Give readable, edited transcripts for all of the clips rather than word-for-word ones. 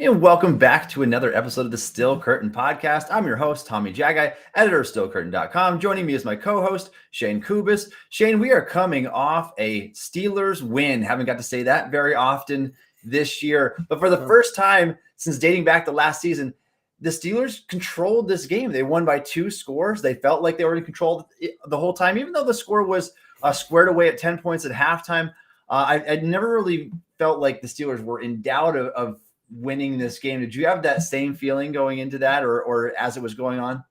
And welcome back to another episode of the Still Curtain podcast. I'm your host, Tommy Jaggi, editor of StillCurtain.com. Joining me is my co-host, Shayne Kubas. Shayne, we are coming off a Steelers win. Haven't got to say that very often this year. But for the first time since dating back to last season, the Steelers controlled this game. They won by 2 scores. They felt like they were in control the whole time, even though the score was squared away at 10 points at halftime. I never really felt like the Steelers were in doubt of winning this game. Did you have that same feeling going into that or as it was going on?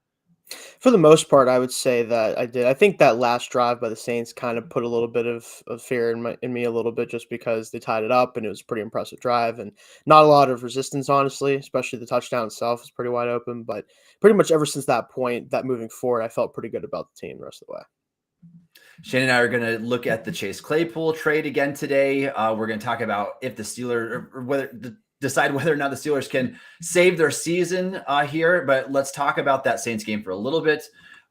For the most part, I would say that I did. I think that last drive by the Saints kind of put a little bit of fear in me a little bit, just because they tied it up and it was a pretty impressive drive and not a lot of resistance, honestly, especially the touchdown itself was pretty wide open. But pretty much ever since that point, that moving forward, I felt pretty good about the team the rest of the way. Shane and I are going to look at the Chase Claypool trade again today. We're going to talk about if the Steelers or decide whether or not the Steelers can save their season here. But let's talk about that Saints game for a little bit.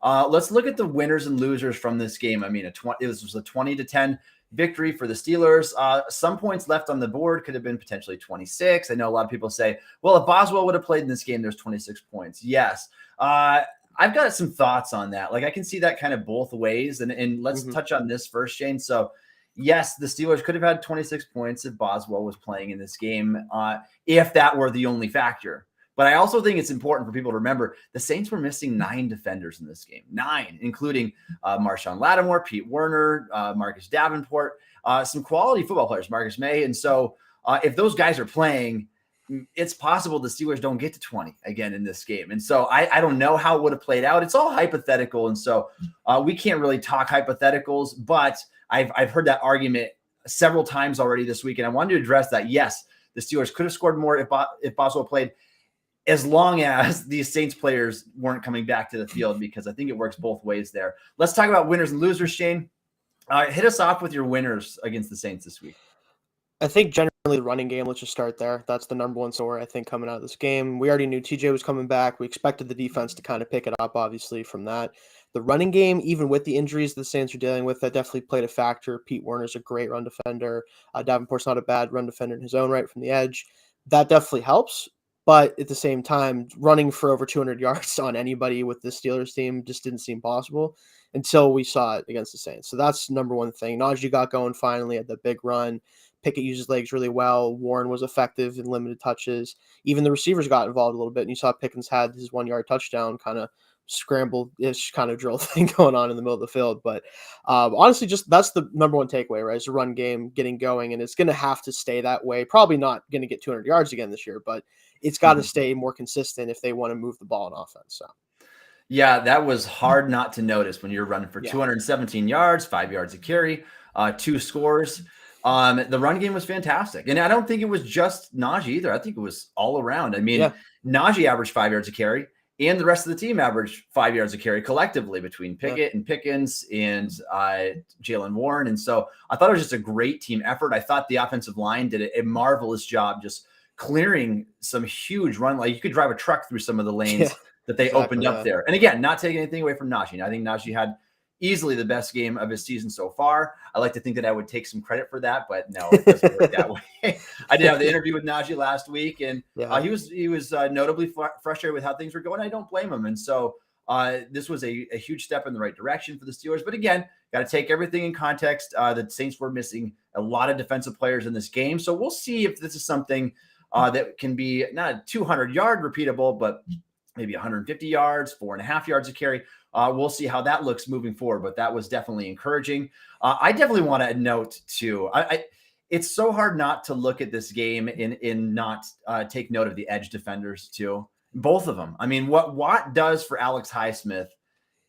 Let's look at the winners and losers from this game. I mean, it was a 20-10 victory for the Steelers. Some points left on the board, could have been potentially 26. I know a lot of people say, well, if Boswell would have played in this game, there's 26 points. Yes. I've got some thoughts on that. Like, I can see that kind of both ways. And let's touch on this first, Shane. So, yes, the Steelers could have had 26 points if Boswell was playing in this game, if that were the only factor. But I also think it's important for people to remember the Saints were missing 9 defenders in this game, 9, including Marshawn Lattimore, Pete Werner, Marcus Davenport, some quality football players, Marcus May. And so if those guys are playing, it's possible the Steelers don't get to 20 again in this game. And so I don't know how it would have played out. It's all hypothetical. And so we can't really talk hypotheticals, but I've heard that argument several times already this week. And I wanted to address that. Yes, the Steelers could have scored more if Boswell played, as long as these Saints players weren't coming back to the field, because I think it works both ways there. Let's talk about winners and losers, Shane. Hit us off with your winners against the Saints this week. I think generally the running game, let's just start there. That's the number one story, I think, coming out of this game. We already knew TJ was coming back. We expected the defense to kind of pick it up, obviously, from that. The running game, even with the injuries the Saints are dealing with, that definitely played a factor. Pete Werner's a great run defender. Davenport's not a bad run defender in his own right from the edge. That definitely helps. But at the same time, running for over 200 yards on anybody with the Steelers team just didn't seem possible until we saw it against the Saints. So that's number one thing. Najee got going finally at the big run. Pickett used his legs really well. Warren was effective in limited touches. Even the receivers got involved a little bit. And you saw Pickens had his 1-yard touchdown kind of scramble-ish kind of drill thing going on in the middle of the field. But honestly, just that's the number one takeaway, right? It's a run game getting going, and it's going to have to stay that way. Probably not going to get 200 yards again this year, but it's got to stay more consistent if they want to move the ball in offense. So. Yeah, that was hard not to notice when you're running for 217 yards, 5 yards a carry, 2 scores. The run game was fantastic. And I don't think it was just Najee either. I think it was all around. I mean, Najee averaged 5 yards a carry, and the rest of the team averaged 5 yards a carry collectively between Pickett and Pickens and Jaylen Warren. And so I thought it was just a great team effort. I thought the offensive line did a marvelous job just clearing some huge run. Like, you could drive a truck through some of the lanes that they opened up there. And again, not taking anything away from Najee. I think Najee had easily the best game of his season so far. I like to think that I would take some credit for that, but no, it doesn't work that way. I did have the interview with Najee last week, and he was notably frustrated with how things were going. I don't blame him. And so this was a huge step in the right direction for the Steelers. But again, got to take everything in context. The Saints were missing a lot of defensive players in this game. So we'll see if this is something that can be not a 200-yard repeatable, but maybe 150 yards, 4.5 yards a carry. We'll see how that looks moving forward, but that was definitely encouraging. I definitely want to note too, it's so hard not to look at this game and not take note of the edge defenders too. Both of them. I mean, what Watt does for Alex Highsmith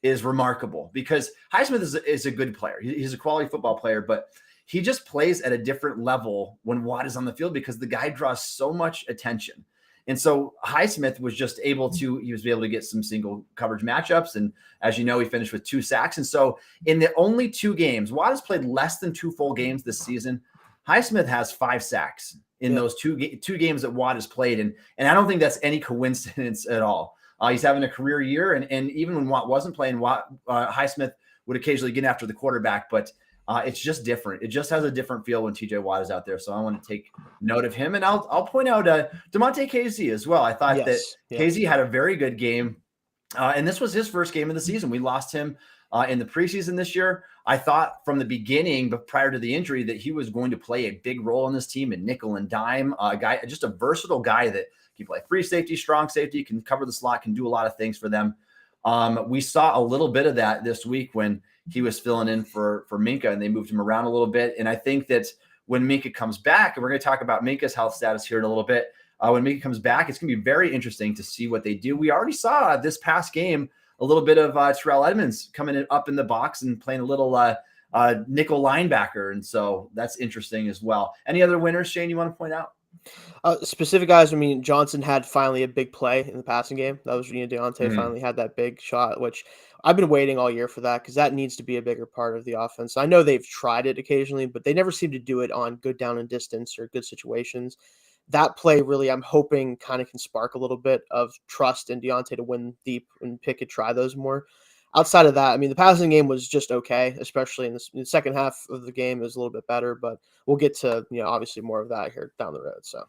is remarkable, because Highsmith is a good player. He's a quality football player, but he just plays at a different level when Watt is on the field, because the guy draws so much attention. And so Highsmith was just able to get some single coverage matchups. And as you know, he finished with 2 sacks. And so in the only 2 games, Watt has played less than 2 full games this season. Highsmith has 5 sacks in those two games that Watt has played. And I don't think that's any coincidence at all. He's having a career year. And even when Watt wasn't playing, Highsmith would occasionally get after the quarterback. But It's just different. It just has a different feel when TJ Watt is out there. So I want to take note of him. And I'll point out DeMonte Casey as well. I thought that Casey had a very good game. And this was his first game of the season. We lost him in the preseason this year. I thought from the beginning, but prior to the injury, that he was going to play a big role on this team in nickel and dime. Guy, just a versatile guy that can play free safety, strong safety, can cover the slot, can do a lot of things for them. We saw a little bit of that this week when he was filling in for Minkah, and they moved him around a little bit. And I think that when Minkah comes back, and we're going to talk about Minkah's health status here in a little bit, when Minkah comes back, it's going to be very interesting to see what they do. We already saw this past game a little bit of Terrell Edmonds coming up in the box and playing a little nickel linebacker. And so that's interesting as well. Any other winners, Shane, you want to point out? Specific guys, I mean, Johnson had finally a big play in the passing game. That was, Deontay finally had that big shot, which I've been waiting all year for that because that needs to be a bigger part of the offense. I know they've tried it occasionally, but they never seem to do it on good down and distance or good situations. That play really, I'm hoping, kind of can spark a little bit of trust in Deontay to win deep and Pickett try those more. Outside of that, I mean, the passing game was just okay, especially in the second half of the game is a little bit better, but we'll get to, obviously more of that here down the road. So.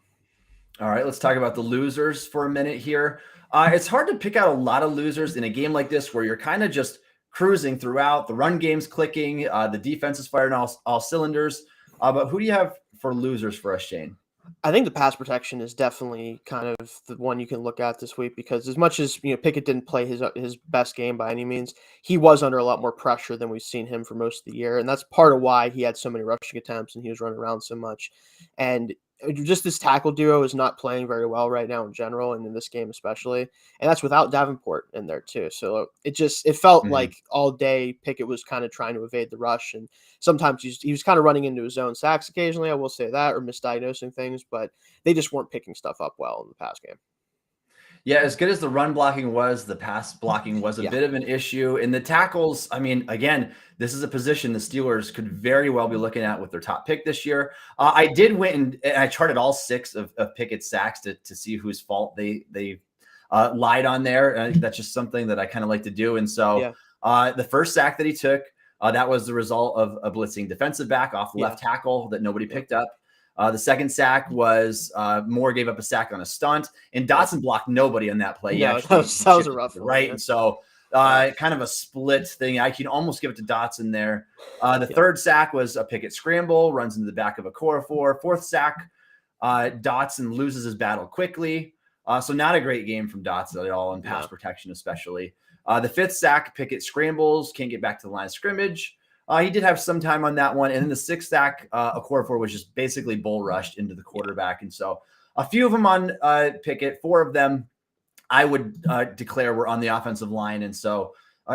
All right, let's talk about the losers for a minute here. It's hard to pick out a lot of losers in a game like this where you're kind of just cruising throughout. The run game's clicking. The defense is firing all cylinders. But who do you have for losers for us, Shane? I think the pass protection is definitely kind of the one you can look at this week because as much as Pickett didn't play his best game by any means, he was under a lot more pressure than we've seen him for most of the year, and that's part of why he had so many rushing attempts and he was running around so much. And just this tackle duo is not playing very well right now in general, and in this game especially, and that's without Davenport in there too. So it felt like all day Pickett was kind of trying to evade the rush, and sometimes he was kind of running into his own sacks occasionally, I will say that, or misdiagnosing things, but they just weren't picking stuff up well in the pass game. Yeah, as good as the run blocking was, the pass blocking was a bit of an issue. And the tackles, I mean, again, this is a position the Steelers could very well be looking at with their top pick this year. I did win, and I charted all 6 of Pickett's sacks to see whose fault they lied on there. That's just something that I kind of like to do. And so the first sack that he took, that was the result of a blitzing defensive back off the left tackle that nobody picked up. The second sack was Moore gave up a sack on a stunt, and Dotson blocked nobody on that play. Yeah, that was a rough one, right? And so kind of a split thing. I can almost give it to Dotson there. The third sack was a Pickett scramble, runs into the back of a core 4. Fourth sack, Dotson loses his battle quickly. So not a great game from Dotson at all in pass protection, especially. The fifth sack, Pickett scrambles, can't get back to the line of scrimmage. He did have some time on that one. And then the sixth sack, a quarter 4 was just basically bull rushed into the quarterback. And so a few of them on Pickett, 4 of them I would declare were on the offensive line. And so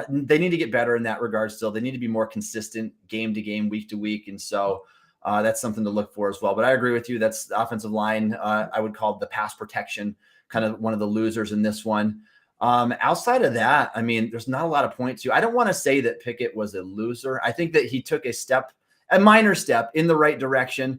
they need to get better in that regard still. They need to be more consistent game to game, week to week. And so that's something to look for as well. But I agree with you. That's the offensive line. I would call the pass protection kind of one of the losers in this one. Outside of that, I mean, there's not a lot of points to. I don't want to say that Pickett was a loser. I think that he took a minor step in the right direction.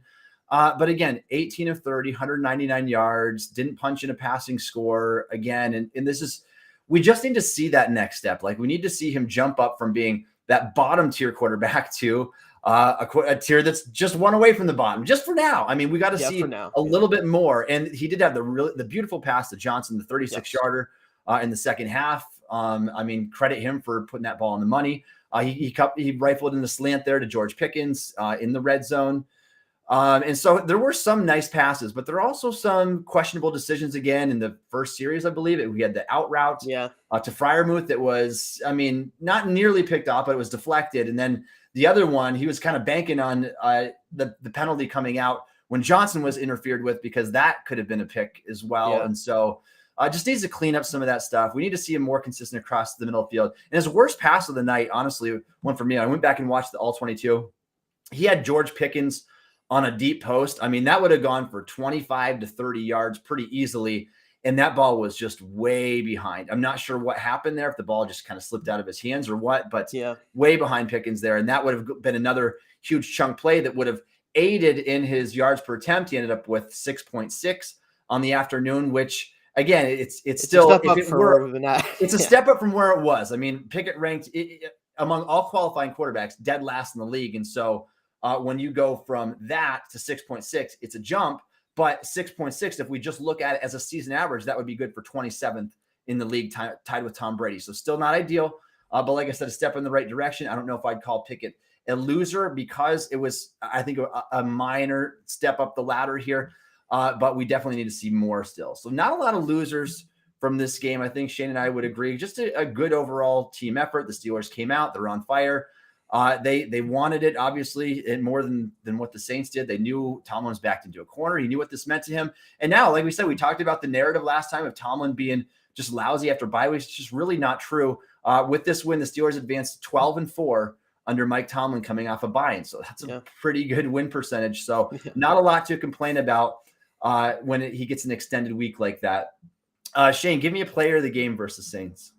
But again, 18 of 30, 199 yards, didn't punch in a passing score again. And this is, we just need to see that next step. Like we need to see him jump up from being that bottom tier quarterback to a tier that's just one away from the bottom, just for now. I mean, we got to see a little bit more. And he did have the beautiful pass to Johnson, the 36-yarder. In the second half. I mean, credit him for putting that ball on the money. He rifled in the slant there to George Pickens in the red zone. And so there were some nice passes, but there are also some questionable decisions again in the first series, I believe. We had the out route to Freiermuth that was, I mean, not nearly picked off, but it was deflected. And then the other one, he was kind of banking on the penalty coming out when Johnson was interfered with, because that could have been a pick as well. Yeah. And so just needs to clean up some of that stuff. We need to see him more consistent across the middle of the field. And his worst pass of the night, honestly, one for me, I went back and watched the all 22. He had George Pickens on a deep post. I mean, that would have gone for 25 to 30 yards pretty easily. And that ball was just way behind. I'm not sure what happened there, if the ball just kind of slipped out of his hands or what, but way behind Pickens there. And that would have been another huge chunk play that would have aided in his yards per attempt. He ended up with 6.6 on the afternoon, which, again, it's still a step up from where it's a step up from where it was. I mean, Pickett ranked among all qualifying quarterbacks, dead last in the league. And so when you go from that to 6.6, it's a jump. But 6.6, if we just look at it as a season average, that would be good for 27th in the league, tied with Tom Brady. So still not ideal. But like I said, a step in the right direction. I don't know if I'd call Pickett a loser because it was, I think, a minor step up the ladder here. But we definitely need to see more still. So not a lot of losers from this game. I think Shane and I would agree. Just a good overall team effort. The Steelers came out. They're on fire. They wanted it, obviously, and more than what the Saints did. They knew Tomlin was backed into a corner. He knew what this meant to him. And now, like we said, we talked about the narrative last time of Tomlin being just lousy after bye weeks. It's just really not true. With this win, the Steelers advanced 12-4 under Mike Tomlin coming off a bye. And so that's a pretty good win percentage. So not a lot to complain about when he gets an extended week like that. Shane, give me a player of the game versus Saints.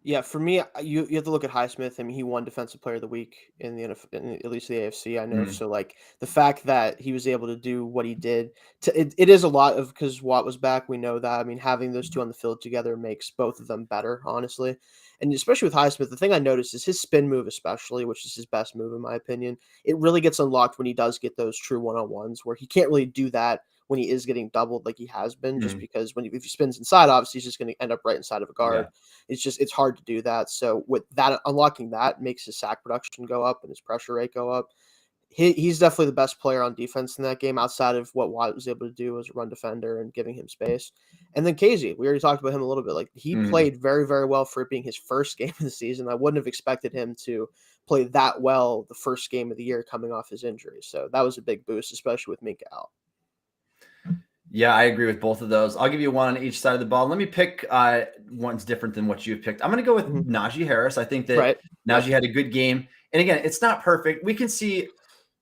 Yeah, for me, you have to look at Highsmith. I mean, he won Defensive Player of the Week in the NFL, at least the AFC. I know. So, like, the fact that he was able to do what he did, it is a lot of because Watt was back. We know that. I mean, having those two on the field together makes both of them better, honestly. And especially with Highsmith, the thing I noticed is his spin move, especially, which is his best move in my opinion. It really gets unlocked when he does get those true one-on-ones, where he can't really do that when he is getting doubled like he has been, just because if he spins inside, obviously he's just going to end up right inside of a guard. It's hard to do that. So with that, unlocking that makes his sack production go up and his pressure rate go up. He's definitely the best player on defense in that game outside of what Watt was able to do as a run defender and giving him space. And then Casey, we already talked about him a little bit. Like he played very, very well for it being his first game of the season. I wouldn't have expected him to play that well the first game of the year coming off his injury. So that was a big boost, especially with Minka out. Yeah, I agree with both of those. I'll give you one on each side of the ball. Let me pick one's different than what you've picked. I'm going to go with Najee Harris. I think that Najee had a good game. And again, it's not perfect. We can see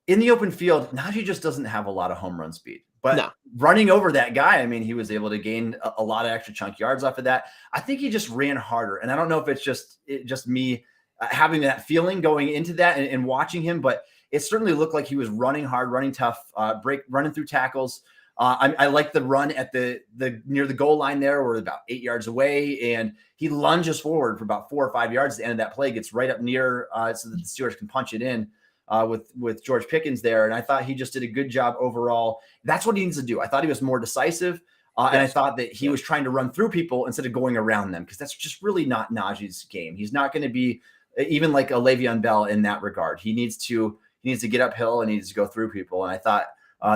in the open field, Najee just doesn't have a lot of home run speed. But running over that guy, I mean, he was able to gain a lot of extra chunk yards off of that. I think he just ran harder. And I don't know if it's just me having that feeling going into that and watching him, but it certainly looked like he was running hard, running tough, running through tackles. I like the run at the near the goal line there. We're about 8 yards away, and he lunges forward for about 4 or 5 yards. At the end of that play, gets right up near so that the Steelers can punch it in with George Pickens there. And I thought he just did a good job overall. That's what he needs to do. I thought he was more decisive, and I thought that he was trying to run through people instead of going around them, because that's just really not Najee's game. He's not going to be even like a Le'Veon Bell in that regard. He needs to get uphill and he needs to go through people. And I thought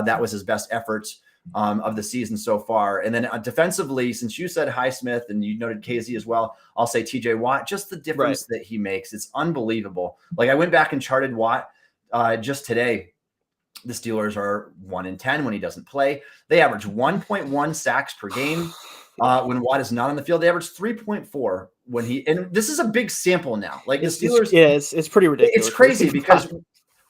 that was his best efforts of the season so far. And then defensively, since you said Highsmith and you noted KZ as well, I'll say TJ Watt. Just the difference that he makes, it's unbelievable. Like I went back and charted Watt just today. The Steelers are 1-10 when he doesn't play. They average 1.1 sacks per game when Watt is not on the field. They average 3.4 when he, and this is a big sample now. Like the Steelers, it's pretty ridiculous. It's crazy because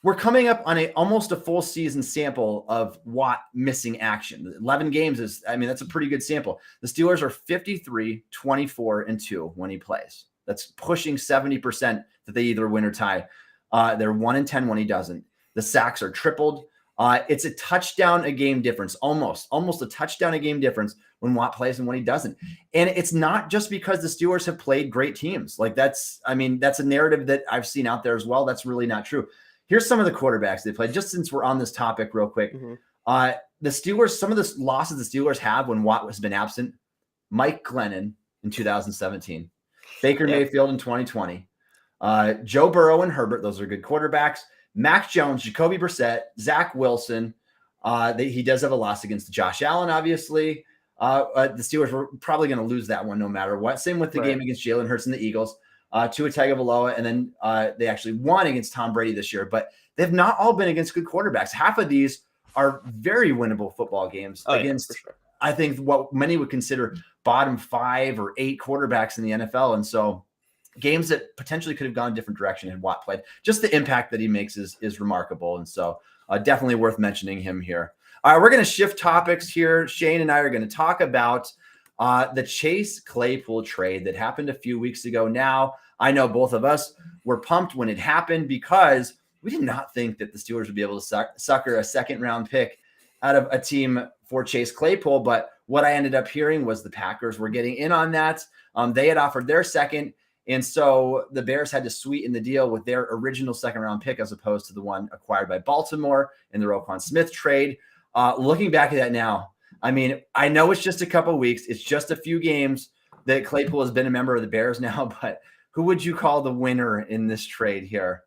we're coming up on almost a full season sample of Watt missing action. 11 games that's a pretty good sample. The Steelers are 53, 24, and 2 when he plays. That's pushing 70% that they either win or tie. They're 1-10 when he doesn't. The sacks are tripled. It's a touchdown a game difference, almost a touchdown a game difference when Watt plays and when he doesn't. And it's not just because the Steelers have played great teams. Like that's a narrative that I've seen out there as well. That's really not true. Here's some of the quarterbacks they played, just since we're on this topic real quick. The Steelers, some of the losses the Steelers have when Watt has been absent: Mike Glennon in 2017, Baker Mayfield in 2020, Joe Burrow and Herbert. Those are good quarterbacks. Mac Jones, Jacoby Brissett, Zach Wilson. He does have a loss against Josh Allen, obviously. The Steelers were probably going to lose that one no matter what. Same with the game against Jalen Hurts and the Eagles. Tua Tagovailoa, and then they actually won against Tom Brady this year. But they've not all been against good quarterbacks. Half of these are very winnable football games against, I think, what many would consider bottom 5 or 8 quarterbacks in the NFL. And so games that potentially could have gone a different direction had Watt played. Just the impact that he makes is remarkable. And so definitely worth mentioning him here. All right, we're going to shift topics here. Shane and I are going to talk about the Chase Claypool trade that happened a few weeks ago now. I know both of us were pumped when it happened because we did not think that the Steelers would be able to sucker a second-round pick out of a team for Chase Claypool. But what I ended up hearing was the Packers were getting in on that. They had offered their second, And so the Bears had to sweeten the deal with their original second-round pick as opposed to the one acquired by Baltimore in the Roquan Smith trade. Looking back at that now, I mean, I know it's just a couple of weeks. It's just a few games that Claypool has been a member of the Bears now, but who would you call the winner in this trade here?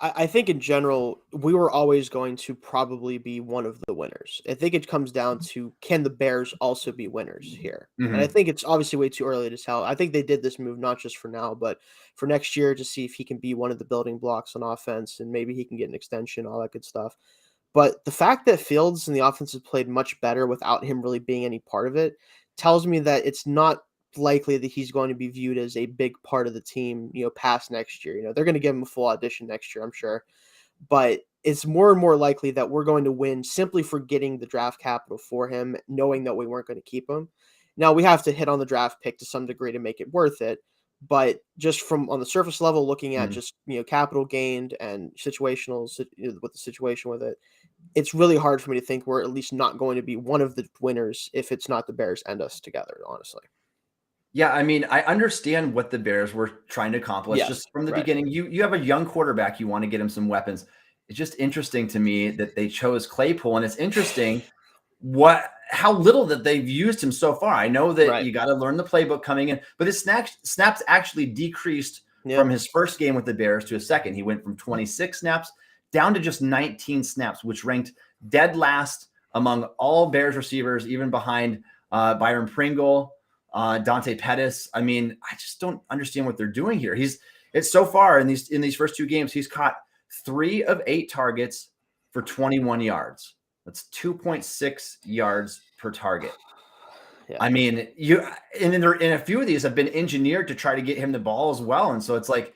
I think in general, we were always going to probably be one of the winners. I think it comes down to, can the Bears also be winners here? And I think it's obviously way too early to tell. I think they did this move not just for now, but for next year to see if he can be one of the building blocks on offense and maybe he can get an extension, all that good stuff. But the fact that Fields and the offense has played much better without him really being any part of it tells me that it's not likely that he's going to be viewed as a big part of the team, past next year. They're going to give him a full audition next year, I'm sure. But it's more and more likely that we're going to win simply for getting the draft capital for him, knowing that we weren't going to keep him. Now, we have to hit on the draft pick to some degree to make it worth it. But just from on the surface level, looking at just, capital gained and situational with the situation with it, it's really hard for me to think we're at least not going to be one of the winners if it's not the Bears and us together, honestly. Yeah, I mean, I understand what the Bears were trying to accomplish Yes, just from the right. beginning. You have a young quarterback, you want to get him some weapons. It's just interesting to me that they chose Claypool, and it's interesting how little that they've used him so far. I know that Right. you got to learn the playbook coming in, but his snaps actually decreased Yeah. from his first game with the Bears to his second. He went from 26 snaps down to just 19 snaps, which ranked dead last among all Bears receivers, even behind Byron Pringle, Dante Pettis. I mean, I just don't understand what they're doing here. It's so far in these first two games, he's caught 3 of 8 targets for 21 yards. That's 2.6 yards per target. Yeah. I mean, and a few of these have been engineered to try to get him the ball as well. And so it's like,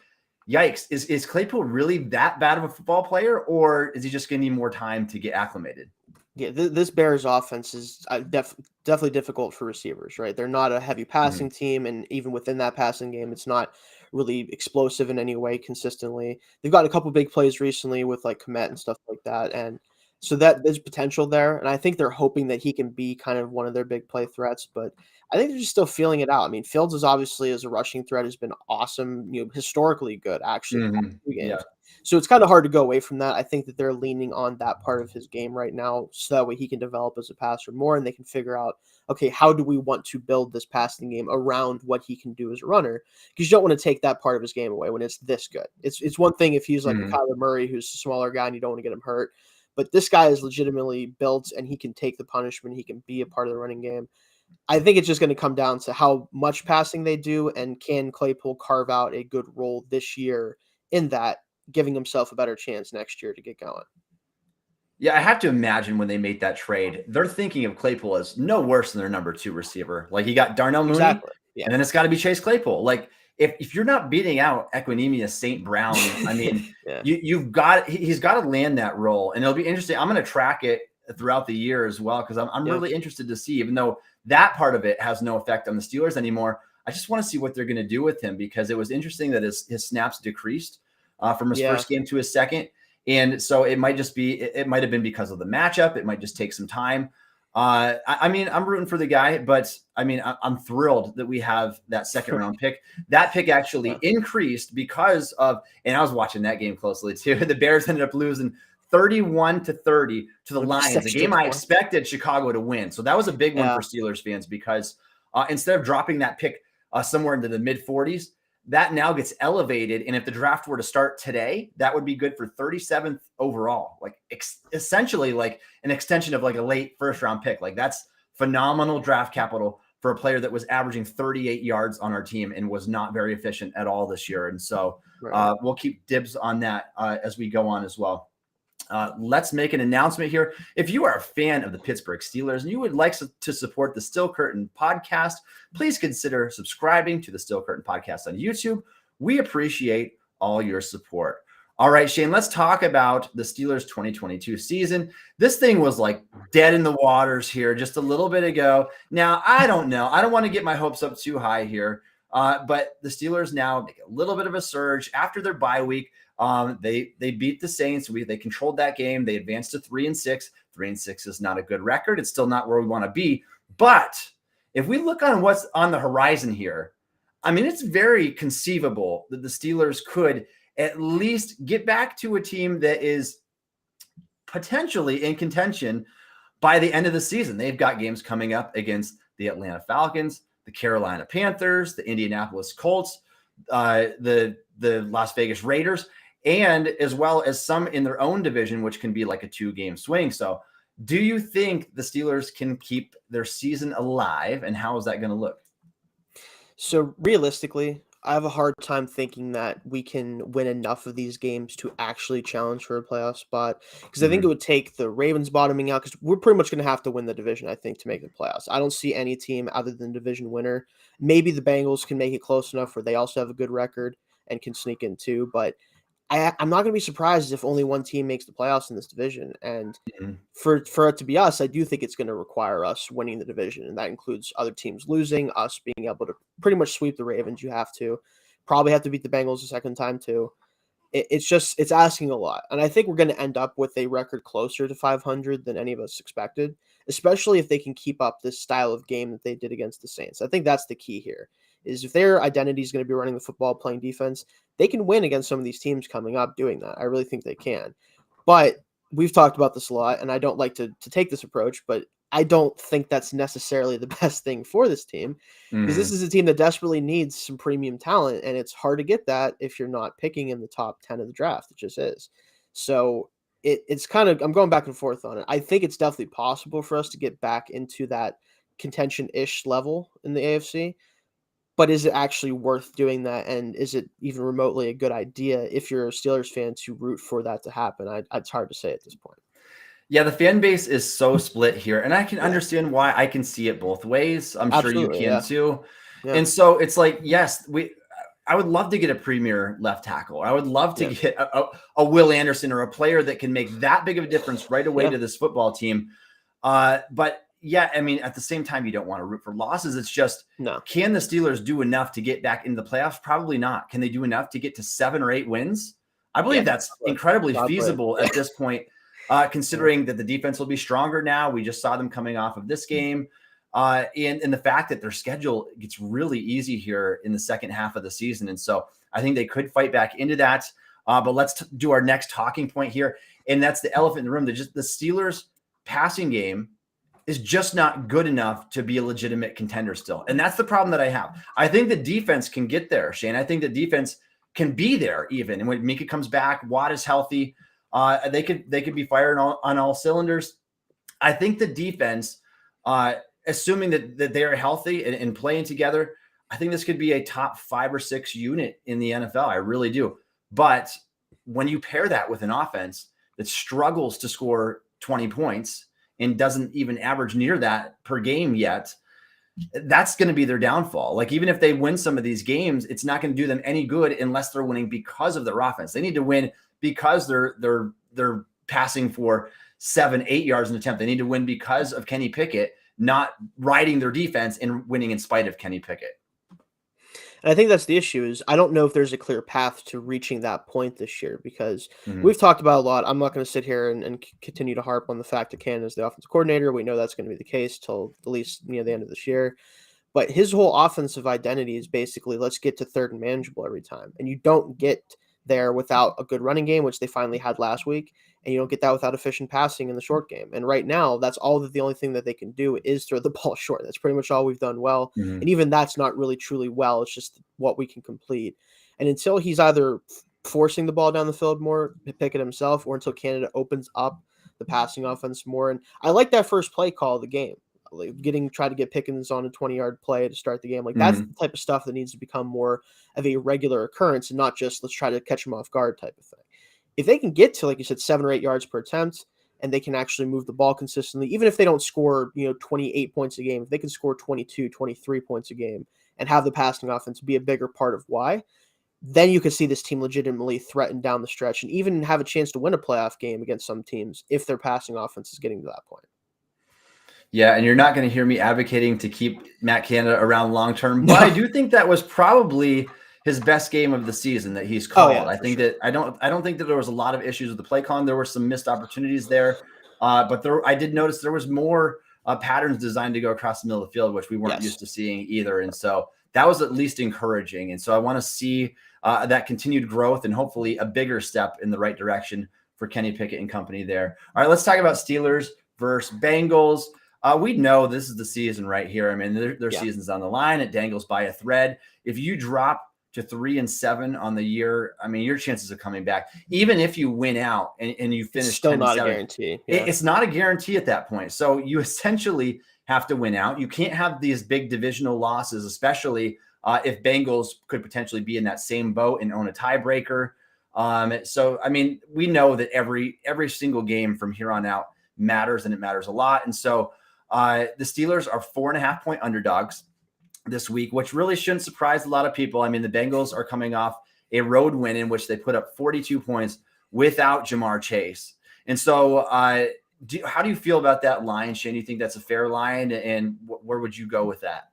yikes, is Claypool really that bad of a football player, or is he just going to need more time to get acclimated? Yeah, this Bears offense is definitely difficult for receivers, right? They're not a heavy passing team, and even within that passing game, it's not really explosive in any way consistently. They've got a couple big plays recently with like Komet and stuff like that, and so that there's potential there. And I think they're hoping that he can be kind of one of their big play threats, but I think they're just still feeling it out. I mean, Fields is obviously as a rushing threat has been awesome, historically good actually. The last few Yeah. games. So it's kind of hard to go away from that. I think that they're leaning on that part of his game right now so that way he can develop as a passer more and they can figure out, okay, how do we want to build this passing game around what he can do as a runner? Because you don't want to take that part of his game away when it's this good. It's one thing if he's like a Kyler Murray who's a smaller guy and you don't want to get him hurt. But this guy is legitimately built and he can take the punishment. He can be a part of the running game. I think it's just going to come down to how much passing they do and can Claypool carve out a good role this year in that, giving himself a better chance next year to get going. Yeah, I have to imagine when they made that trade, they're thinking of Claypool as no worse than their number 2 receiver. Like you got Darnell Mooney, Exactly. Yeah. and then it's got to be Chase Claypool. Like if you're not beating out Equinemius St. Brown, I mean, Yeah. he's got to land that role, and it'll be interesting. I'm going to track it throughout the year as well because I'm really interested to see, even though that part of it has no effect on the Steelers anymore. I just want to see what they're going to do with him because it was interesting that his snaps decreased from his first game to his second. And so it might have been because of the matchup. It might just take some time. I mean, I'm rooting for the guy, but I mean, I'm thrilled that we have that second round pick. That pick actually increased because of, and I was watching that game closely too. The Bears ended up losing 31-30 to the Lions, a game I expected Chicago to win. So that was a big one for Steelers fans because instead of dropping that pick somewhere into the mid 40s, that now gets elevated. And if the draft were to start today, that would be good for 37th overall, like essentially like an extension of like a late first round pick. Like that's phenomenal draft capital for a player that was averaging 38 yards on our team and was not very efficient at all this year. And so we'll keep dibs on that as we go on as well. Let's make an announcement here. If you are a fan of the Pittsburgh Steelers and you would like to support the Still Curtain podcast, please consider subscribing to the Still Curtain podcast on YouTube. We appreciate all your support. All right, Shane, let's talk about the Steelers 2022 season. This thing was like dead in the waters here just a little bit ago. Now, I don't know. I don't want to get my hopes up too high here, but the Steelers now make a little bit of a surge after their bye week. They beat the Saints. They controlled that game. They advanced to 3-6. 3-6 is not a good record. It's still not where we want to be. But if we look on what's on the horizon here, I mean, it's very conceivable that the Steelers could at least get back to a team that is potentially in contention by the end of the season. They've got games coming up against the Atlanta Falcons, the Carolina Panthers, the Indianapolis Colts, the Las Vegas Raiders, and as well as some in their own division, which can be like a 2-game swing. So do you think the Steelers can keep their season alive, and how is that going to look? So realistically, I have a hard time thinking that we can win enough of these games to actually challenge for a playoff spot. Because I think it would take the Ravens bottoming out, because we're pretty much going to have to win the division, I think, to make the playoffs. I don't see any team other than division winner. Maybe the Bengals can make it close enough where they also have a good record and can sneak in too. But I'm not going to be surprised if only one team makes the playoffs in this division. And for it to be us, I do think it's going to require us winning the division. And that includes other teams losing, us being able to pretty much sweep the Ravens. You have to probably have to beat the Bengals a second time too. It's asking a lot. And I think we're going to end up with a record closer to 500 than any of us expected, especially if they can keep up this style of game that they did against the Saints. I think that's the key here, is if their identity is going to be running the football, playing defense, they can win against some of these teams coming up doing that. I really think they can. But we've talked about this a lot, and I don't like to take this approach, but I don't think that's necessarily the best thing for this team, because this is a team that desperately needs some premium talent, and it's hard to get that if you're not picking in the top 10 of the draft. It just is. So it's kind of, I'm going back and forth on it. I think it's definitely possible for us to get back into that contention-ish level in the AFC. But is it actually worth doing that? And is it even remotely a good idea if you're a Steelers fan to root for that to happen? It's hard to say at this point. Yeah, the fan base is so split here, and I can understand why. I can see it both ways. I'm sure you can too. Yeah. And so it's like, yes, I would love to get a premier left tackle. I would love to get a Will Anderson or a player that can make that big of a difference right away to this football team. But yeah, I mean, at the same time, you don't want to root for losses. It's just, can the Steelers do enough to get back into the playoffs? Probably not. Can they do enough to get to 7 or 8 wins? I believe that's incredibly feasible at this point, considering that the defense will be stronger now. We just saw them coming off of this game. And the fact that their schedule gets really easy here in the second half of the season. And so I think they could fight back into that. But let's do our next talking point here. And that's the elephant in the room. The Steelers passing game is just not good enough to be a legitimate contender still. And that's the problem that I have. I think the defense can get there, Shane. I think the defense can be there even. And when Mika comes back, Watt is healthy. They could be firing on all cylinders. I think the defense, assuming that they are healthy and playing together, I think this could be a top 5 or 6 unit in the NFL. I really do. But when you pair that with an offense that struggles to score 20 points and doesn't even average near that per game yet, that's going to be their downfall. Like, even if they win some of these games, it's not going to do them any good unless they're winning because of their offense. They need to win because they're passing for 7-8 yards an attempt. They need to win because of Kenny Pickett, not riding their defense and winning in spite of Kenny Pickett. And I think that's the issue, is I don't know if there's a clear path to reaching that point this year, because we've talked about a lot. I'm not going to sit here and continue to harp on the fact that Cannon is the offensive coordinator. We know that's going to be the case till at least the end of this year. But his whole offensive identity is basically, let's get to third and manageable every time. And you don't get there without a good running game, which they finally had last week. And you don't get that without efficient passing in the short game. And right now, that's the only thing that they can do is throw the ball short. That's pretty much all we've done well. And even that's not really truly well. It's just what we can complete. And until he's either forcing the ball down the field more, Pickett himself, or until Canada opens up the passing offense more. And I like that first play call of the game, like try to get Pickens on a 20-yard play to start the game. Like, that's the type of stuff that needs to become more of a regular occurrence, and not just let's try to catch him off guard type of thing. If they can get to, like you said, 7 or 8 yards per attempt, and they can actually move the ball consistently, even if they don't score, 28 points a game, if they can score 22, 23 points a game and have the passing offense be a bigger part of why, then you could see this team legitimately threaten down the stretch and even have a chance to win a playoff game against some teams if their passing offense is getting to that point. Yeah, and you're not going to hear me advocating to keep Matt Canada around long term, but I do think that was probably his best game of the season that he's called. I think that I don't think that there was a lot of issues with the play calling. There were some missed opportunities there, but I did notice there was more patterns designed to go across the middle of the field, which we weren't used to seeing either. And so that was at least encouraging. And so I want to see that continued growth and hopefully a bigger step in the right direction for Kenny Pickett and company there. All right, let's talk about Steelers versus Bengals. We know this is the season right here. I mean, their season's on the line. It dangles by a thread. If you drop to 3-7 on the year, I mean, your chances of coming back, even if you win out and you finish, it's still not a guarantee. It's not a guarantee at that point. So you essentially have to win out. You can't have these big divisional losses, especially if Bengals could potentially be in that same boat and own a tiebreaker. So, I mean, we know that every single game from here on out matters, and it matters a lot. And so the Steelers are 4.5-point underdogs this week, which really shouldn't surprise a lot of people. I mean, the Bengals are coming off a road win in which they put up 42 points without Jamar Chase. And so how do you feel about that line, Shane? Do you think that's a fair line? And where would you go with that?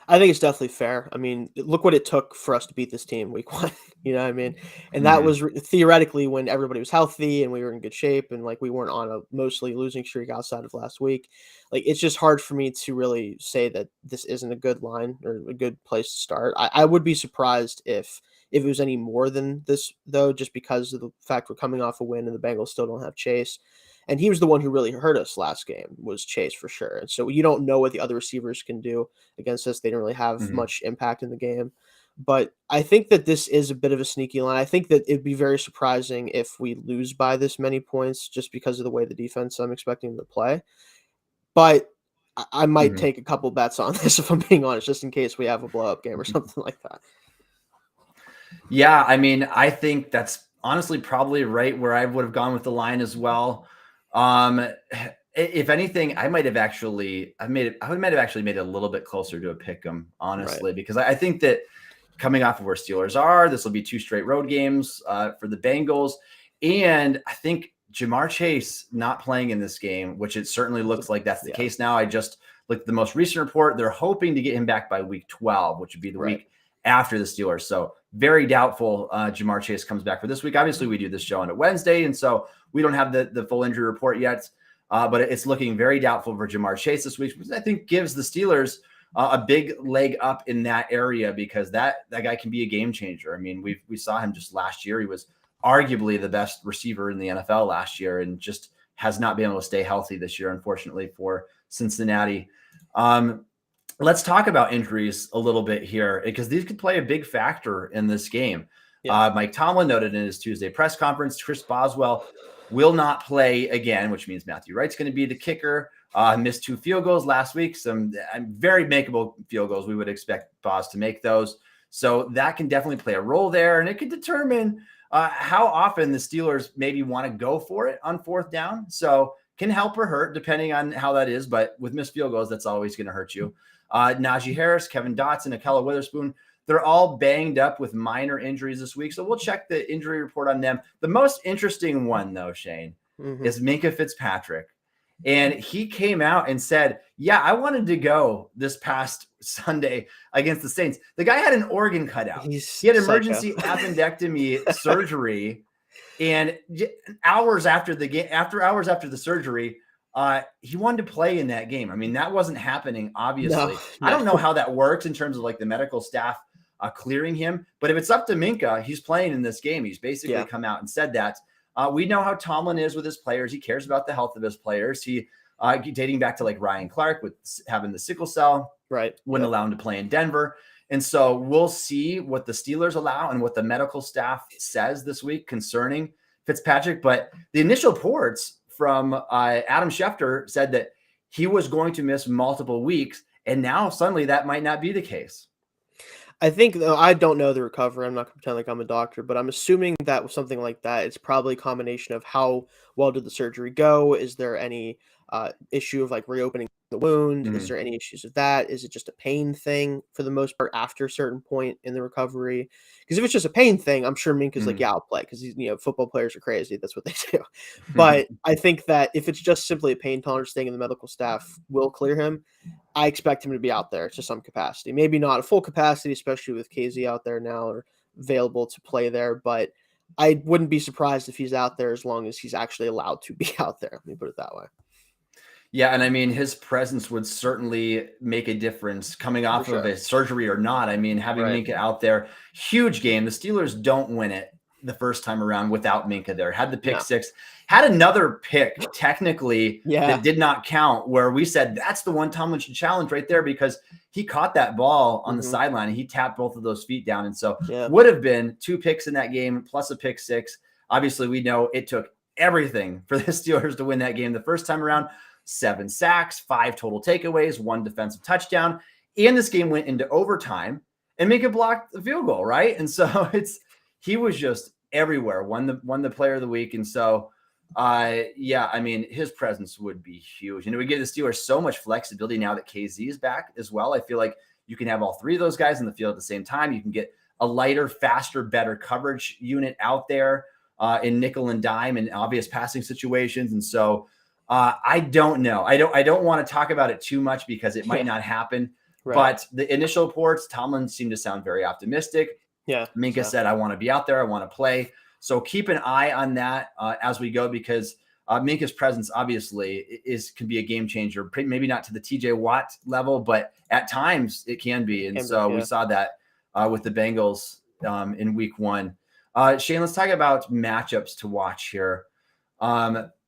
I think it's definitely fair. I mean, look what it took for us to beat this team week 1. You know what I mean? And that was theoretically when everybody was healthy and we were in good shape and like we weren't on a mostly losing streak outside of last week. Like, it's just hard for me to really say that this isn't a good line or a good place to start. I would be surprised if it was any more than this, though, just because of the fact we're coming off a win and the Bengals still don't have Chase. And he was the one who really hurt us last game, was Chase, for sure. And so you don't know what the other receivers can do against us. They didn't really have much impact in the game. But I think that this is a bit of a sneaky line. I think that it'd be very surprising if we lose by this many points just because of the way the defense I'm expecting them to play. But I might take a couple bets on this, if I'm being honest, just in case we have a blow-up game or something like that. Yeah, I mean, I think that's honestly probably right where I would have gone with the line as well. If anything, I might have actually made it a little bit closer to a pick 'em, honestly, because I think that coming off of where Steelers are, this will be 2 straight road games for the Bengals. And I think Jamar Chase not playing in this game, which it certainly looks like that's the case now. I just looked at the most recent report. They're hoping to get him back by week 12, which would be the week after the Steelers. So very doubtful Jamar Chase comes back for this week. Obviously, we do this show on a Wednesday, and so we don't have the full injury report yet. But it's looking very doubtful for Jamar Chase this week, which I think gives the Steelers a big leg up in that area, because that guy can be a game changer. I mean, we saw him just last year. He was arguably the best receiver in the NFL last year and just has not been able to stay healthy this year, unfortunately, for Cincinnati. Let's talk about injuries a little bit here, because these could play a big factor in this game. Mike Tomlin noted in his Tuesday press conference, Chris Boswell will not play again, which means Matthew Wright's going to be the kicker. Missed 2 field goals last week, some very makeable field goals. We would expect Bos to make those. So that can definitely play a role there, and it could determine how often the Steelers maybe want to go for it on 4th down. So can help or hurt depending on how that is. But with missed field goals, that's always going to hurt you. Najee Harris, Kevin Dotson, Akella Witherspoon, they're all banged up with minor injuries this week. So we'll check the injury report on them. The most interesting one, though, Shane, is Minkah Fitzpatrick. And he came out and said, yeah, I wanted to go this past Sunday against the Saints. The guy had an organ cut out. He had emergency appendectomy surgery. And hours after the game, hours after the surgery, he wanted to play in that game. I mean, that wasn't happening, obviously. No. I don't know how that works in terms of like the medical staff clearing him. But if it's up to Minkah, he's playing in this game. He's basically come out and said that. We know how Tomlin is with his players. He cares about the health of his players. He dating back to like Ryan Clark with having the sickle cell, wouldn't allow him to play in Denver. And so we'll see what the Steelers allow and what the medical staff says this week concerning Fitzpatrick. But the initial reports from Adam Schefter said that he was going to miss multiple weeks. And now suddenly that might not be the case. I think, though, I don't know the recovery. I'm not going to pretend like I'm a doctor, but I'm assuming that with something like that, it's probably a combination of how well did the surgery go? Is there any issue of like reopening the wound? Is there any issues with that? Is it just a pain thing for the most part after a certain point in the recovery? Because if it's just a pain thing, I'm sure Minkah's like, yeah, I'll play, because football players are crazy. That's what they do. But I think that if it's just simply a pain tolerance thing and the medical staff will clear him, I expect him to be out there to some capacity. Maybe not a full capacity, especially with KZ out there now or available to play there. But I wouldn't be surprised if he's out there as long as he's actually allowed to be out there. Let me put it that way. Yeah, and I mean, his presence would certainly make a difference coming off of sure. a surgery or not. I mean, having Right. Minka out there, huge game. The Steelers don't win it the first time around without Minka there. Had the pick No. six, had another pick technically Yeah. that did not count, where we said that's the one Tomlin should challenge right there because he caught that ball on the sideline and he tapped both of those feet down. And so would have been 2 picks in that game plus a pick six. Obviously, we know it took everything for the Steelers to win that game the first time around. 7 sacks, 5 total takeaways, 1 defensive touchdown. And this game went into overtime and Minka blocked the field goal, right? And so he was just everywhere, won the player of the week. And so yeah, I mean, his presence would be huge. And it would give the Steelers so much flexibility now that KZ is back as well. I feel like you can have all 3 of those guys in the field at the same time. You can get a lighter, faster, better coverage unit out there in nickel and dime and obvious passing situations. And so I don't know. I don't want to talk about it too much because it might not happen. Right. But the initial reports, Tomlin seemed to sound very optimistic. Yeah. Minka said, I want to be out there. I want to play. So keep an eye on that as we go, because Minka's presence obviously can be a game changer. Maybe not to the TJ Watt level, but at times it can be. And we saw that with the Bengals in week 1. Shayne, let's talk about matchups to watch here.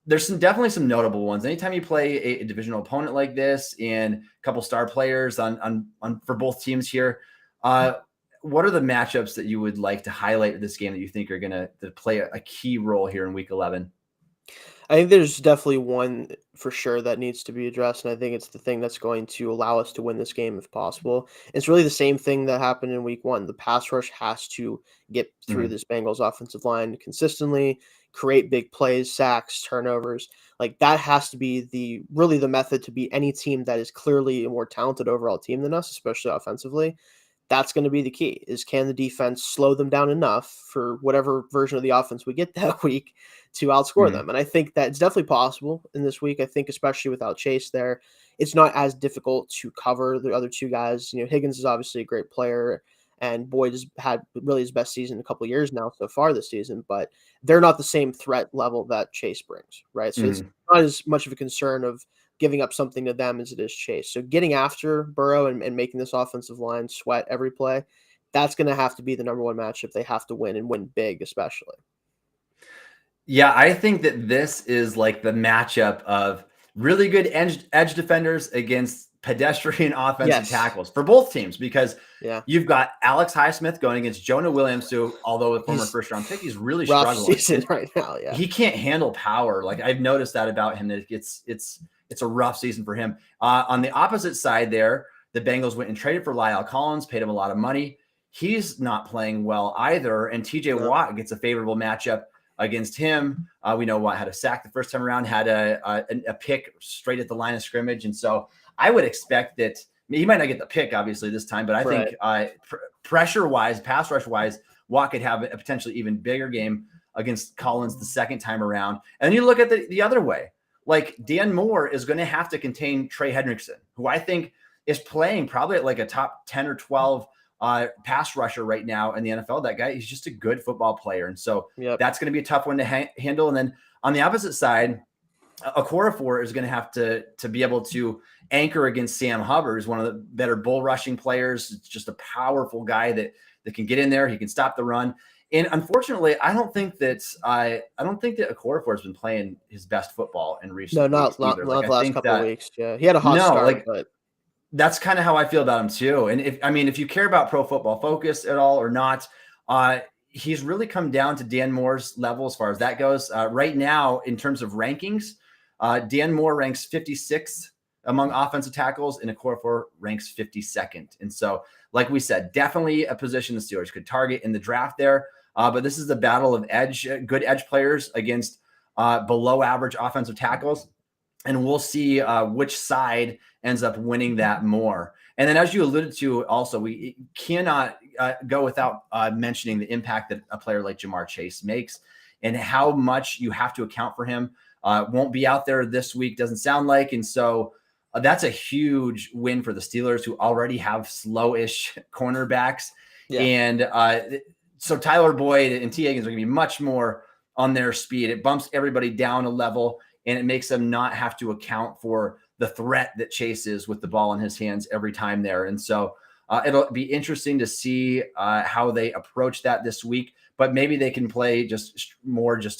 There's definitely some notable ones. Anytime you play a divisional opponent like this and a couple star players on for both teams here, what are the matchups that you would like to highlight in this game that you think are going to play a key role here in week 11? I think there's definitely one for sure that needs to be addressed, and I think it's the thing that's going to allow us to win this game if possible. It's really the same thing that happened in week 1. The pass rush has to get through this Bengals offensive line consistently, create big plays, sacks, turnovers. Like that has to be the method to beat any team that is clearly a more talented overall team than us, especially offensively. That's going to be the key, is can the defense slow them down enough for whatever version of the offense we get that week to outscore them. And I think that it's definitely possible in this week. I think especially without Chase there, it's not as difficult to cover the other 2 guys. You know, Higgins is obviously a great player, and Boyd has had really his best season in a couple of years now so far this season, but they're not the same threat level that Chase brings, right? So it's not as much of a concern of giving up something to them as it is Chase. So getting after Burrow and making this offensive line sweat every play, that's going to have to be the number 1 matchup they have to win, and win big especially. Yeah, I think that this is like the matchup of really good edge defenders against pedestrian offensive tackles for both teams, because you've got Alex Highsmith going against Jonah Williams, who, although a former first-round pick, he's really struggling season right now. Yeah, he can't handle power. Like I've noticed that about him, that it's a rough season for him. On the opposite side there, the Bengals went and traded for Lyle Collins, paid him a lot of money. He's not playing well either, and TJ Watt gets a favorable matchup against him. We know Watt had a sack the first time around, had a pick straight at the line of scrimmage. And so I would expect that he might not get the pick, obviously, this time, but I think pressure-wise, pass rush-wise, Watt could have a potentially even bigger game against Collins the second time around. And you look at the other way. Like Dan Moore is going to have to contain Trey Hendrickson, who I think is playing probably at like a top 10 or 12 pass rusher right now in the NFL. That guy, he's just a good football player. And so that's going to be a tough one to handle. And then on the opposite side, Okorafor is going to have to be able to anchor against Sam Hubbard, who's one of the better bull rushing players. It's just a powerful guy that can get in there. He can stop the run. And unfortunately, I don't think that Okorafor has been playing his best football in recent weeks. Not the last couple of weeks. Yeah, he had a hot start, but that's kind of how I feel about him too. And if you care about Pro Football Focus at all or not, he's really come down to Dan Moore's level as far as that goes. Right now, in terms of rankings, Dan Moore ranks 56th among offensive tackles, and Okorafor ranks 52nd. And so, like we said, definitely a position the Steelers could target in the draft there. But this is the battle of good edge players against below average offensive tackles. And we'll see which side ends up winning that more. And then, as you alluded to, also, we cannot go without mentioning the impact that a player like Ja'Marr Chase makes and how much you have to account for him. Won't be out there this week, doesn't sound like. And so that's a huge win for the Steelers, who already have slow-ish cornerbacks. Yeah. And so Tyler Boyd and T. Higgins are going to be much more on their speed. It bumps everybody down a level. and it makes them not have to account for the threat that Chase is with the ball in his hands every time there. And so it'll be interesting to see how they approach that this week, but maybe they can play just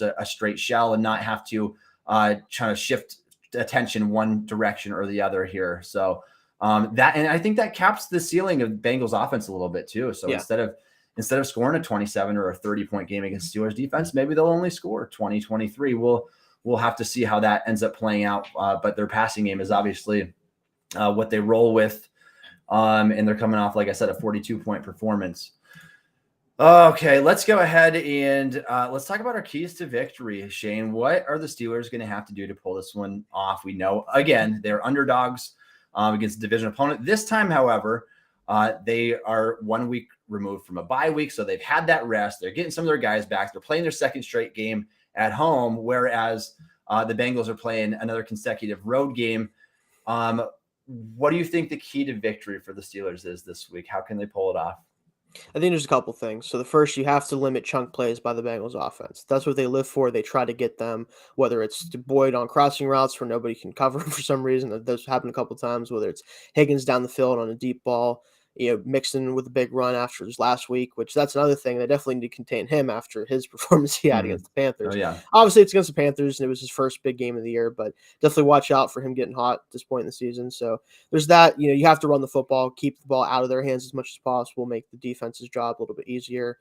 a straight shell and not have to try to shift attention one direction or the other here. So and I think that caps the ceiling of Bengals offense a little bit too. So instead of scoring a 27 or a 30-point game against Steelers defense, maybe they'll only score 20, 23. We'll have to see how that ends up playing out. But their passing game is obviously what they roll with. And they're coming off, like I said, a 42-point performance. Okay, let's go ahead and let's talk about our keys to victory. Shane, what are the Steelers going to have to do to pull this one off? We know, again, they're underdogs against a division opponent. This time, however, they are 1 week removed from a bye week, so they've had that rest. They're getting some of their guys back. They're playing their second straight game at home, whereas the Bengals are playing another consecutive road game. What do you think the key to victory for the Steelers is this week? How can they pull it off? I think there's a couple things. So the first, you have to limit chunk plays by the Bengals offense. That's what they live for. They try to get them, whether it's Boyd on crossing routes where nobody can cover for some reason. That's happened a couple of times, whether it's Higgins down the field on a deep ball, Mixon with a big run after his last week, which that's another thing. They definitely need to contain him after his performance he had against the Panthers. Oh, yeah. Obviously, it's against the Panthers, and it was his first big game of the year, but definitely watch out for him getting hot at this point in the season. So there's that. You have to run the football, keep the ball out of their hands as much as possible, make the defense's job a little bit easier.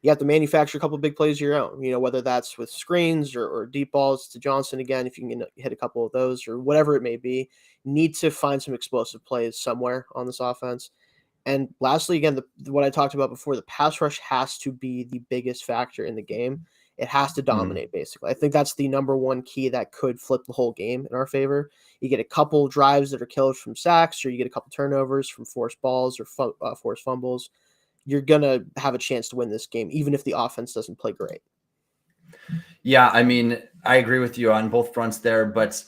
You have to manufacture a couple of big plays of your own, whether that's with screens or deep balls to Johnson again, if you can hit a couple of those or whatever it may be. Need to find some explosive plays somewhere on this offense. And lastly, again, what I talked about before, the pass rush has to be the biggest factor in the game. It has to dominate, basically. I think that's the number one key that could flip the whole game in our favor. You get a couple drives that are killed from sacks, or you get a couple turnovers from forced balls or forced fumbles. You're going to have a chance to win this game, even if the offense doesn't play great. Yeah, I mean, I agree with you on both fronts there, but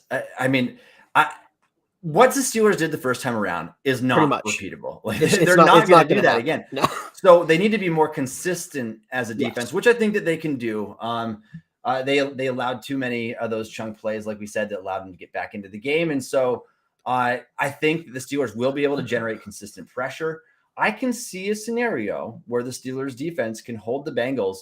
what the Steelers did the first time around is not repeatable. They're not going to do that again. No. So they need to be more consistent as a defense, which I think that they can do. They allowed too many of those chunk plays, like we said, that allowed them to get back into the game. And so I think the Steelers will be able to generate consistent pressure. I can see a scenario where the Steelers defense can hold the Bengals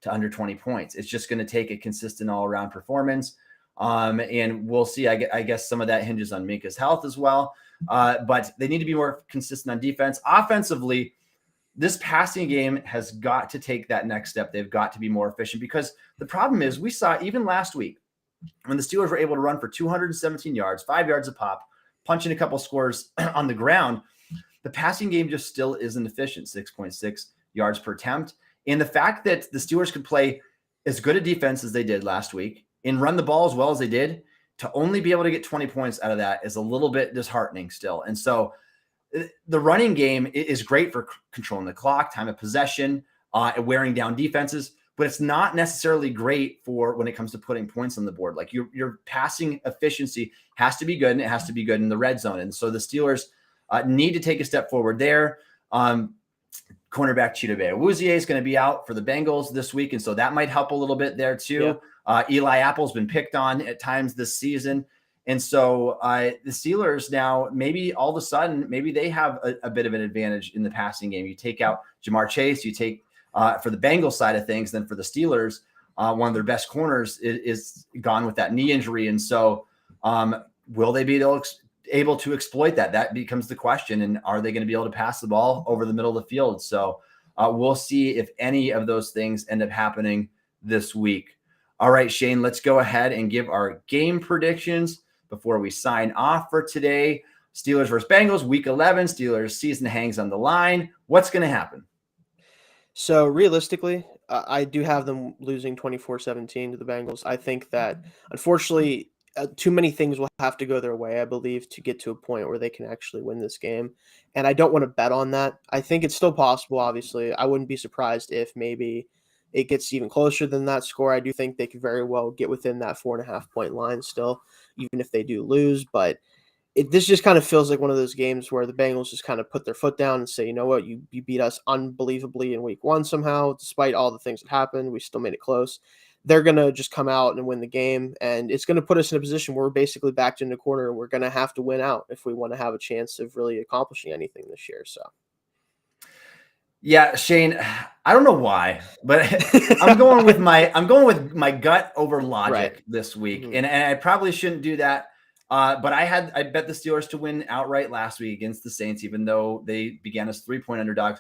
to under 20 points. It's just going to take a consistent all-around performance. And we'll see. I guess some of that hinges on Minka's health as well. But they need to be more consistent on defense. Offensively, this passing game has got to take that next step. They've got to be more efficient, because the problem is, we saw even last week when the Steelers were able to run for 217 yards, 5 yards a pop, punching a couple scores on the ground, the passing game just still isn't efficient, 6.6 yards per attempt. And the fact that the Steelers could play as good a defense as they did last week and run the ball as well as they did, to only be able to get 20 points out of that is a little bit disheartening still. And so the running game is great for controlling the clock, time of possession, wearing down defenses, but it's not necessarily great for when it comes to putting points on the board. Like your passing efficiency has to be good, and it has to be good in the red zone. And so the Steelers need to take a step forward there. Cornerback Chidobe Awuzie is going to be out for the Bengals this week, and so that might help a little bit there too. Yeah. Eli Apple's been picked on at times this season. And so the Steelers now, maybe all of a sudden, maybe they have a bit of an advantage in the passing game. You take out Jamar Chase, you take for the Bengals side of things, then for the Steelers, one of their best corners is gone with that knee injury. And so will they be able to exploit that? That becomes the question. And are they going to be able to pass the ball over the middle of the field? So we'll see if any of those things end up happening this week. All right, Shane, let's go ahead and give our game predictions before we sign off for today. Steelers versus Bengals, week 11. Steelers season hangs on the line. What's going to happen? So realistically, I do have them losing 24-17 to the Bengals. I think that, unfortunately, too many things will have to go their way, I believe, to get to a point where they can actually win this game. And I don't want to bet on that. I think it's still possible, obviously. I wouldn't be surprised if maybe it gets even closer than that score. I do think they could very well get within that 4.5 point line still, even if they do lose. But this just kind of feels like one of those games where the Bengals just kind of put their foot down and say, you know what, you beat us unbelievably in week 1 somehow, despite all the things that happened. We still made it close. they're going to just come out and win the game. And it's going to put us in a position where we're basically backed in the corner. We're going to have to win out if we want to have a chance of really accomplishing anything this year. So. Yeah, Shane, I don't know why, but I'm going with my gut over logic this week. And I probably shouldn't do that. But I bet the Steelers to win outright last week against the Saints, even though they began as 3-point underdogs.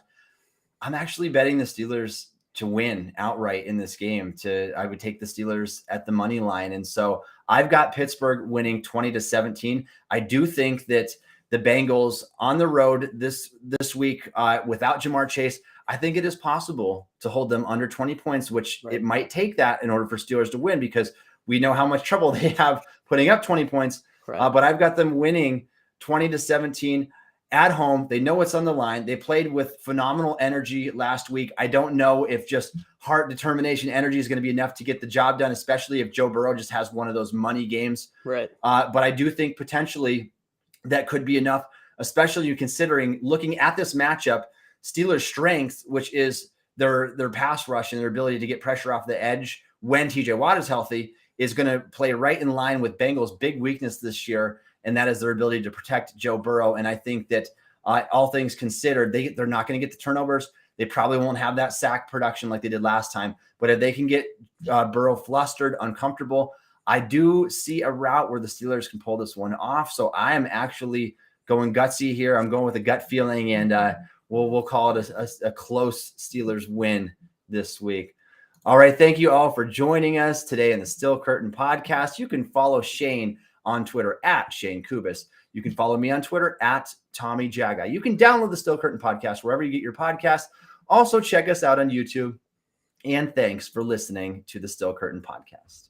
I'm actually betting the Steelers to win outright in this game. I would take the Steelers at the money line. And so I've got Pittsburgh winning 20-17. I do think that the Bengals on the road this week without Jamar Chase, I think it is possible to hold them under 20 points, which it might take that in order for Steelers to win, because we know how much trouble they have putting up 20 points. But I've got them winning 20-17 at home. They know what's on the line. They played with phenomenal energy last week. I don't know if just heart, determination, energy is going to be enough to get the job done, especially if Joe Burrow just has one of those money games. But I do think potentially that could be enough, especially considering looking at this matchup, Steelers' strength, which is their pass rush and their ability to get pressure off the edge when TJ Watt is healthy, is going to play right in line with Bengals' big weakness this year, and that is their ability to protect Joe Burrow. And I think that all things considered, they're not going to get the turnovers. They probably won't have that sack production like they did last time. But if they can get Burrow flustered, uncomfortable, I do see a route where the Steelers can pull this one off. So I am actually going gutsy here. I'm going with a gut feeling, and we'll call it a close Steelers win this week. All right. Thank you all for joining us today in the Still Curtain podcast. You can follow Shane on Twitter at Shayne Kubas. You can follow me on Twitter at Tommy Jaggi. You can download the Still Curtain podcast wherever you get your podcasts. Also check us out on YouTube. And thanks for listening to the Still Curtain podcast.